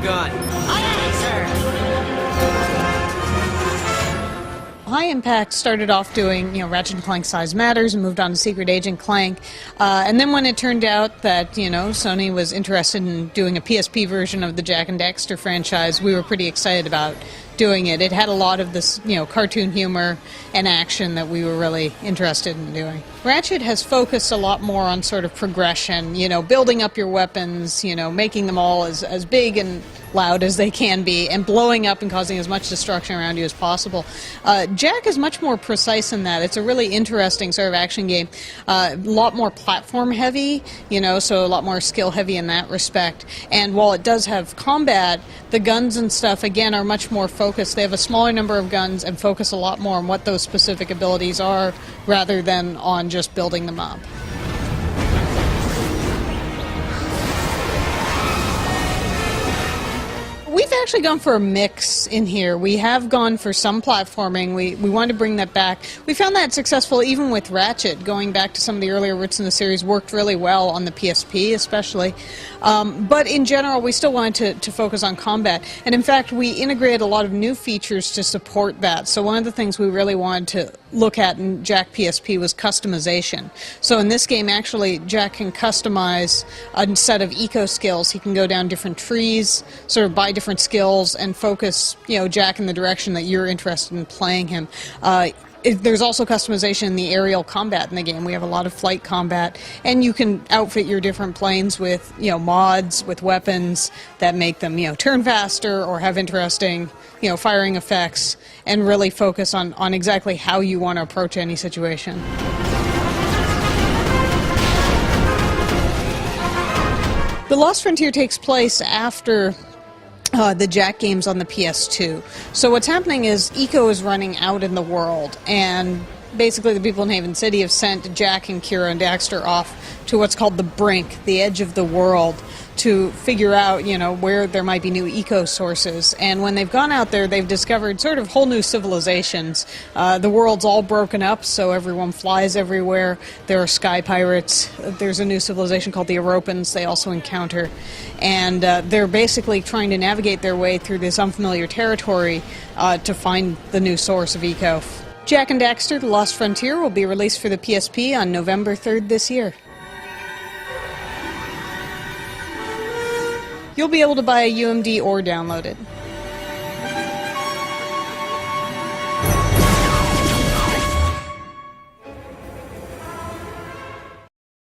gun. Aye, sir. High Impact started off doing, Ratchet and Clank Size Matters and moved on to Secret Agent Clank. And then when it turned out that, Sony was interested in doing a PSP version of the Jak and Daxter franchise, we were pretty excited about doing it. It had a lot of this, cartoon humor and action that we were really interested in doing. Ratchet has focused a lot more on sort of progression, building up your weapons, making them all as big and loud as they can be, and blowing up and causing as much destruction around you as possible. Jak is much more precise in that. It's a really interesting sort of action game. A lot more platform heavy, so a lot more skill heavy in that respect. And while it does have combat, the guns and stuff, again, are much more focused. They have a smaller number of guns and focus a lot more on what those specific abilities are rather than on just building them up. We've actually gone for a mix in here. We have gone for some platforming. We wanted to bring that back. We found that successful even with Ratchet. Going back to some of the earlier roots in the series worked really well on the PSP especially. But in general, we still wanted to focus on combat. And in fact, we integrated a lot of new features to support that. So one of the things we really wanted to look at in Jak PSP was customization. So in this game, actually, Jak can customize a set of eco skills. He can go down different trees, sort of buy different skills, and focus, Jak in the direction that you're interested in playing him. There's also customization in the aerial combat in the game. We have a lot of flight combat, and you can outfit your different planes with, mods, with weapons that make them, turn faster or have interesting, firing effects, and really focus on exactly how you want to approach any situation. The Lost Frontier takes place after the Jak games on the PS2. So what's happening is Eco is running out in the world, and basically the people in Haven City have sent Jak and Kira and Daxter off to what's called the brink, the edge of the world, to figure out, where there might be new eco sources. And when they've gone out there, they've discovered sort of whole new civilizations. The world's all broken up, so everyone flies everywhere. There are sky pirates. There's a new civilization called the Europans they also encounter. And they're basically trying to navigate their way through this unfamiliar territory to find the new source of eco. Jak and Daxter, The Lost Frontier, will be released for the PSP on November 3rd this year. You'll be able to buy a UMD or download it.